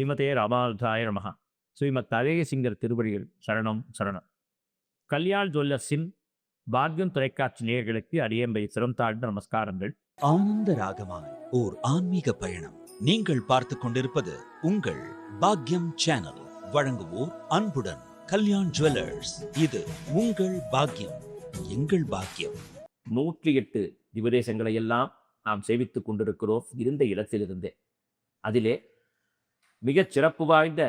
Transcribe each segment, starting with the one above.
ஸ்ரீமதே ராமானுஜாய நமஹ. ஸ்ரீமத் அழகியசிங்கர் திருவடிகள் சரணம் சரணம். கல்யாண் ஜுவல்லர்ஸின் பாக்யம் தொலைக்காட்சி நேயர்களுக்கு அடியேம்பை சிரம் தாழ்ந்த நமஸ்காரங்கள். ஆனந்த ராகமாய் ஓர் ஆன்மீக பயணம். நீங்கள் பார்த்துக் கொண்டிருப்பது உங்கள் பாக்யம் சேனல். வழங்குவோர் அன்புடன் கல்யாண் ஜுவல்லர்ஸ். இது உங்கள் பாக்யம், எங்கள் பாக்கியம். 108 திவதேசங்களை எல்லாம் நாம் சேவித்துக் கொண்டிருக்கிறோம் இருந்த இடத்திலிருந்தே. அதிலே மிகச் சிறப்பு வாய்ந்த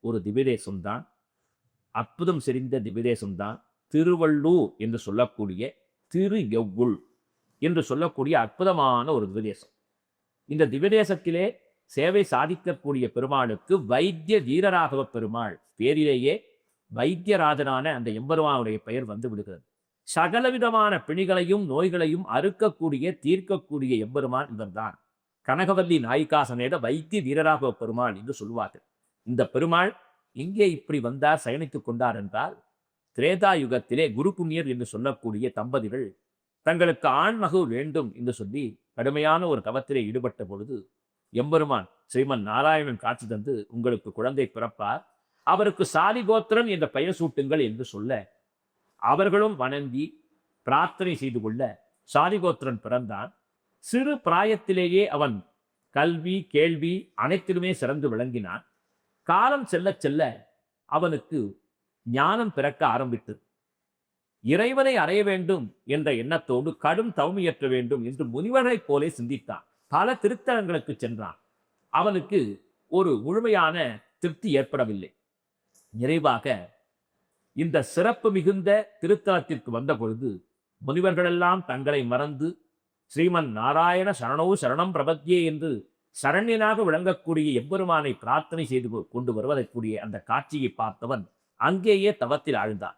ஒரு திவ்யதேசம்தான், அற்புதம் செறிந்த திவ்யதேசம்தான் திருவள்ளூர் என்று சொல்லக்கூடிய திரு எவ்வுள் என்று சொல்லக்கூடிய அற்புதமான ஒரு திவ்யதேசம். இந்த திவ்யதேசத்திலே சேவை சாதிக்கக்கூடிய பெருமாளுக்கு வைத்திய வீரராகவ பெருமாள் பேரிலேயே வைத்தியராஜனான அந்த எம்பெருமானுடைய பெயர் வந்து விடுகிறது. சகலவிதமான பிணிகளையும் நோய்களையும் அறுக்கக்கூடிய தீர்க்கக்கூடிய எம்பெருமான் இவர்தான். கனகவல்லி நாயிகா சமேத வைத்திய வீரராகவ பெருமாள் என்று சொல்வார்கள். இந்த பெருமாள் இங்கே இப்படி வந்தார், சயனித்துக் கொண்டார் என்றால், திரேதா யுகத்திலே குரு புண்ணியர் என்று சொல்லக்கூடிய தம்பதிகள் தங்களுக்கு ஆண்மகு வேண்டும் என்று சொல்லி கடுமையான ஒரு தவத்திலே ஈடுபட்ட பொழுது எம்பெருமான் ஸ்ரீமன் நாராயணன் காட்சி தந்து, உங்களுக்கு குழந்தை பிறப்பார், அவருக்கு சாலிகோத்திரன் என்ற பெயர் சூட்டுங்கள் என்று சொல்ல, அவர்களும் வணங்கி பிரார்த்தனை செய்து கொள்ள சாலிகோத்திரன் பிறந்தான். சிறு பிராயத்திலேயே அவன் கல்வி கேள்வி அனைத்திலுமே சிறந்து விளங்கினான். காலம் செல்ல செல்ல அவனுக்கு ஞானம் பிறக்க ஆரம்பித்தது. இறைவனை அடைய வேண்டும் என்ற எண்ணத்தோடு கடும் தவமியற்ற வேண்டும் என்று முனிவர்களைப் போலே சிந்தித்தான். பல திருத்தலங்களுக்கு சென்றான். அவனுக்கு ஒரு முழுமையான திருப்தி ஏற்படவில்லை. நிறைவாக இந்த சிறப்பு மிகுந்த திருத்தலத்திற்கு வந்த பொழுது முனிவர்களெல்லாம் தங்களை மறந்து ஸ்ரீமன் நாராயண சரணோ சரணம் பிரபத்யே என்று சரண்யனாக விளங்கக்கூடிய எம்பெருமானை பிரார்த்தனை செய்து கொண்டு வருவதற்குரிய அந்த காட்சியை பார்த்தவன் அங்கேயே தவத்தில் ஆழ்ந்தான்.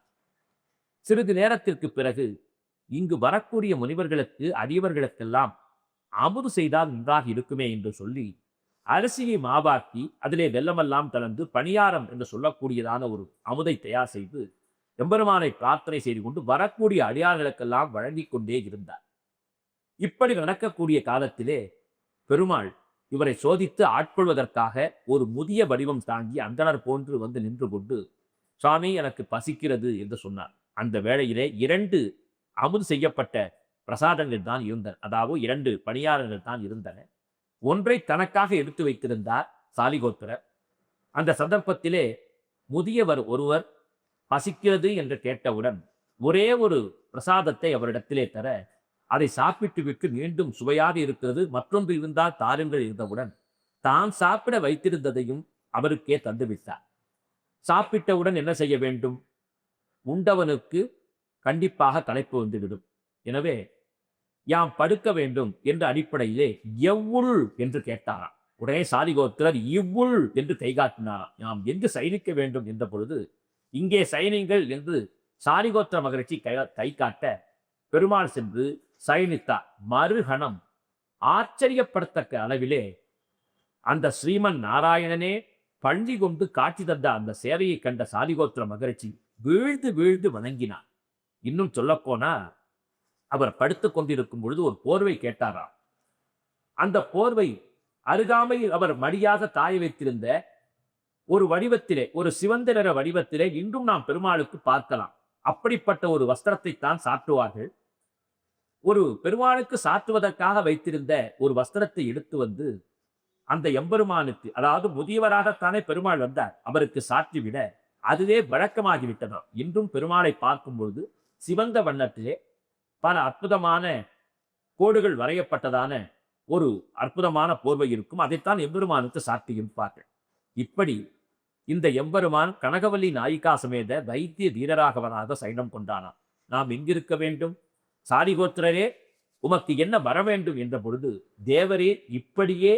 சிறிது நேரத்திற்கு பிறகு இங்கு வரக்கூடிய முனிவர்களுக்கு அடியவர்களுக்கெல்லாம் அமுது செய்தால் நன்றாக இருக்குமே என்று சொல்லி அரிசியை மாவாக்கி அதிலே வெல்லமெல்லாம் கலந்து பணியாரம் என்று சொல்லக்கூடியதான ஒரு அமுதை தயார் செய்து எம்பெருமானை பிரார்த்தனை செய்து கொண்டு வரக்கூடிய அடியார்களுக்கெல்லாம் வழங்கி கொண்டே இருந்தார். இப்படி நடக்கக்கூடிய காலத்திலே பெருமாள் இவரை சோதித்து ஆட்கொள்வதற்காக ஒரு முதிய வடிவம் தாங்கி அந்தனர் போன்று வந்து நின்று கொண்டு, சுவாமி எனக்கு பசிக்கிறது என்று சொன்னார். அந்த வேளையிலே 2 அமுது செய்யப்பட்ட பிரசாதங்கள் தான் இருந்தன, அதாவது 2 பணியாரங்கள் தான் இருந்தன. ஒன்றை தனக்காக எடுத்து வைத்திருந்தார் சாலிகோத்திரர். அந்த சந்தர்ப்பத்திலே முதியவர் ஒருவர் பசிக்கிறது என்று கேட்டவுடன் ஒரே ஒரு பிரசாதத்தை அவரிடத்திலே தர, அதை சாப்பிட்டு விட்டு மீண்டும் சுவையாக இருக்கிறது, மற்றொன்று இருந்தால் தாருங்கள் இருந்தவுடன் தான் சாப்பிட வைத்திருந்ததையும் அவருக்கே தந்துவிட்டார். சாப்பிட்டவுடன் என்ன செய்ய வேண்டும்? உண்டவனுக்கு கண்டிப்பாக களைப்பு வந்துவிடும். எனவே யாம் படுக்க வேண்டும் என்ற அடிப்படையிலே எவ்வுள் என்று கேட்டாராம். உடனே சாலிகோத்திரர் இவ்வுள் என்று கைகாட்டினாராம். யாம் எங்கு சயனிக்க வேண்டும் என்ற பொழுது, இங்கே சயனிங்கள் என்று சாலிகோத்திர மகரிஷி கை காட்ட பெருமாள் சென்று சயனித்தார். மறுகணம் ஆச்சரியப்படத்தக்க அளவிலே அந்த ஸ்ரீமன் நாராயணனே பள்ளி கொண்டு காட்சி தந்த அந்த சேவையை கண்ட சாலிகோத்திர மகரிஷி வீழ்ந்து வீழ்ந்து வணங்கினார். இன்னும் சொல்லப்போனா, அவர் படுத்துக் கொண்டிருக்கும் பொழுது ஒரு போர்வை கேட்டாராம். அந்த போர்வை அருகாமையில் அவர் மடியாக காய வைத்திருந்த ஒரு வடிவத்திலே, ஒரு சிவந்த நிற வடிவத்திலே இன்றும் நாம் பெருமாளுக்கு பார்க்கலாம். அப்படிப்பட்ட ஒரு வஸ்திரத்தை தான் சாற்றுவார்கள். ஒரு பெருமாளுக்கு சாற்றுவதற்காக வைத்திருந்த ஒரு வஸ்திரத்தை எடுத்து வந்து அந்த எம்பெருமானுக்கு, அதாவது முதியவராகத்தானே பெருமாள் வந்தார், அவருக்கு சாற்றிவிட அதுவே வழக்கமாகிவிட்டதோ. இன்றும் பெருமாளை பார்க்கும் பொழுது சிவந்த வண்ணத்திலே பல அற்புதமான கோடுகள் வரையப்பட்டதான ஒரு அற்புதமான போர்வை இருக்கும். அதைத்தான் எம்பெருமானுக்கு சாற்றி இருப்பார்கள். இப்படி இந்த எம்பெருமான் கனகவல்லி நாயிகா சமேத வைத்திய வீரராகவனாக சயனம் கொண்டானான். நாம் எங்கிருக்க வேண்டும்? சாலிகோத்திரரே, உமக்கு என்ன வர வேண்டும் என்ற பொழுது, தேவரே இப்படியே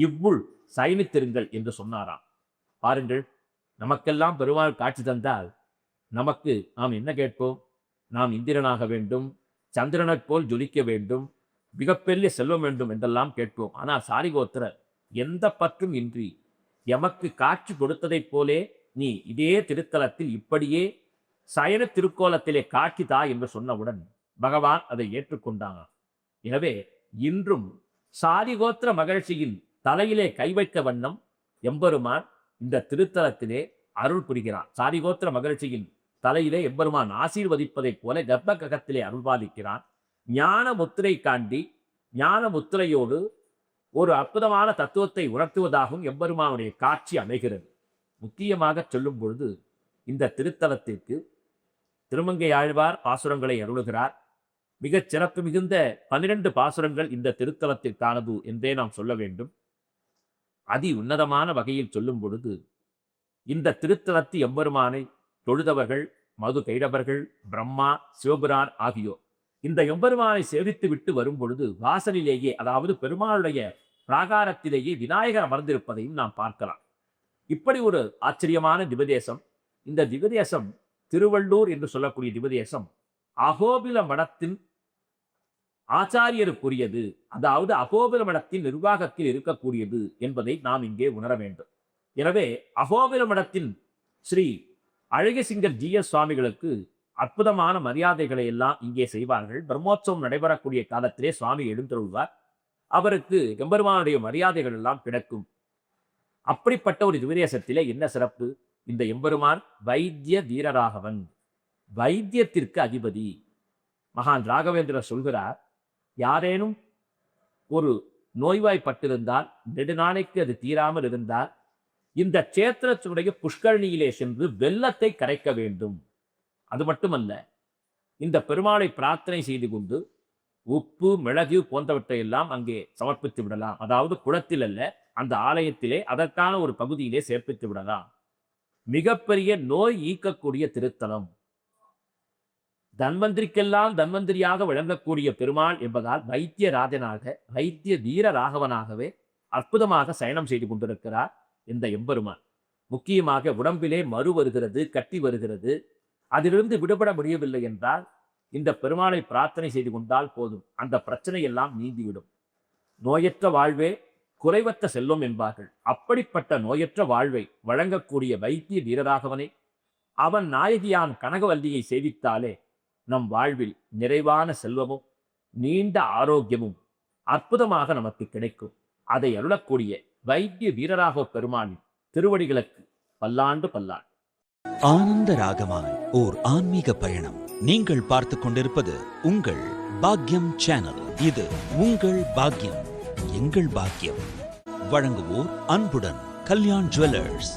இவ்வுள் சயனித்திருங்கள் என்று சொன்னாராம். பாருங்கள், நமக்கெல்லாம் பெருமாள் காட்சி தந்தால் நமக்கு நாம் என்ன கேட்போம்? நாம் இந்திரனாக வேண்டும், சந்திரனைப் போல் ஜொலிக்க வேண்டும், மிகப்பெரிய செல்வம் வேண்டும் என்றெல்லாம் கேட்போம். ஆனால் சாலிகோத்திரர் எந்த பற்றும் இன்றி எமக்கு காட்சி கொடுத்ததைப் போலே நீ இதே திருத்தலத்தில் இப்படியே சயன திருக்கோலத்திலே காட்சி தா என்று சொன்னவுடன் பகவான் அதை ஏற்றுக்கொண்டான். எனவே இன்றும் சாலிகோத்திர மகிழ்ச்சியின் தலையிலே கை வைக்க வண்ணம் எம்பெருமான் இந்த திருத்தலத்திலே அருள் புரிகிறார். சாரிகோத்திர மகிழ்ச்சியின் தலையிலே எம்பெருமான் ஆசீர்வதிப்பதைப் போல கர்ப்ப கிரகத்திலே அருள்பாலிக்கிறான். ஞான முத்திரை காண்டி ஞான முத்திரையோடு ஒரு அற்புதமான தத்துவத்தை உணர்த்துவதாகவும் எம்பெருமானுடைய காட்சி அமைகிறது. முக்கியமாக சொல்லும் பொழுது இந்த திருத்தலத்திற்கு திருமங்கை ஆழ்வார் பாசுரங்களை அருளுகிறார். மிகச் சிறப்பு மிகுந்த 12 பாசுரங்கள் இந்த திருத்தலத்திற்கானது என்றே நாம் சொல்ல வேண்டும். அதி உன்னதமான வகையில் சொல்லும் பொழுது இந்த திருத்தலத்து எம்பெருமானை தொழுதவர்கள் மது கைடவர்கள் பிரம்மா சிவபுரான் ஆகியோர் இந்த எம்பெருமானை சேவித்து விட்டு வரும் பொழுது வாசலிலேயே, அதாவது பெருமாளுடைய பிராகாரத்திலேயே விநாயகர் அமர்ந்திருப்பதையும் நாம் பார்க்கலாம். இப்படி ஒரு ஆச்சரியமான திவதேசம். இந்த திவதேசம் திருவள்ளூர் என்று சொல்லக்கூடிய திவதேசம் அகோபில மடத்தின் ஆச்சாரியருக்குரியது, அதாவது அகோபில மடத்தின் நிர்வாகத்தில் இருக்கக்கூடியது என்பதை நாம் இங்கே உணர வேண்டும். எனவே அகோபில மடத்தின் ஸ்ரீ அழகிசிங்கர் ஜி.எஸ். சுவாமிகளுக்கு அற்புதமான மரியாதைகளை எல்லாம் இங்கே செய்வார்கள். பிரம்மோற்சவம் நடைபெறக்கூடிய காலத்திலே சுவாமி எழுந்தருள்வார். அவருக்கு எம்பெருமானுடைய மரியாதைகள் எல்லாம் கிடைக்கும். அப்படிப்பட்ட ஒரு திவதேசத்திலே என்ன சிறப்பு? இந்த எம்பெருமான் வைத்திய வீரராகவன், வைத்தியத்திற்கு அதிபதி. மகான் ராகவேந்திரர் சொல்கிறார், யாரேனும் ஒரு நோய்வாய்ப்பட்டிருந்தால், நெடுநாளைக்கு அது தீராமல் இருந்தால், இந்த சேத்திரத்துடைய புஷ்கரணியிலே சென்று வெள்ளத்தை கரைக்க வேண்டும். அது மட்டுமல்ல, இந்த பெருமாளை பிரார்த்தனை செய்து கொண்டு உப்பு மிளகு போன்றவற்றை எல்லாம் அங்கே சமர்ப்பித்து விடலாம். அதாவது குளத்தில் அல்ல, அந்த ஆலயத்திலே அதற்கான ஒரு பகுதியிலே சேர்ப்பித்து விடலாம். மிகப்பெரிய நோய் ஈக்கக்கூடிய திருத்தலம். தன்வந்திரிக்கெல்லாம் தன்வந்திரியாக விளங்கக்கூடிய பெருமாள் என்பதால் வைத்தியராஜனாக, வைத்திய வீர ராகவனாகவே அற்புதமாக சயனம் செய்து கொண்டிருக்கிறார் இந்த எம்பெருமான். முக்கியமாக உடம்பிலே மறு வருகிறது, கட்டி வருகிறது. அதிலிருந்து விடுபட முடியவில்லை என்றால் இந்த பெருமாளை பிரார்த்தனை செய்து கொண்டால் போதும், அந்த பிரச்சனை எல்லாம் நீங்கிவிடும். நோயற்ற வாழ்வே குறைவற்ற செல்வம் என்பார்கள். அப்படிப்பட்ட நோயற்ற வாழ்வை வழங்கக்கூடிய வைத்திய வீரராகவனை, அவன் நாயகியான் கனகவல்லியை சேவித்தாலே நம் வாழ்வில் நிறைவான செல்வமும் நீண்ட ஆரோக்கியமும் அற்புதமாக நமக்கு கிடைக்கும். அதை அருளக்கூடிய வைத்திய வீரராக பெருமானின் திருவடிகளுக்கு பல்லாண்டு பல்லாண்டு. ஆனந்த ராகமாய் ஓர் ஆன்மீக பயணம். நீங்கள் பார்த்து கொண்டிருப்பது உங்கள் பாக்யம் சேனல். இது உங்கள் பாக்யம், எங்கள் பாக்கியம். வழங்குவோர் அன்புடன் கல்யாண் ஜுவல்லர்ஸ்.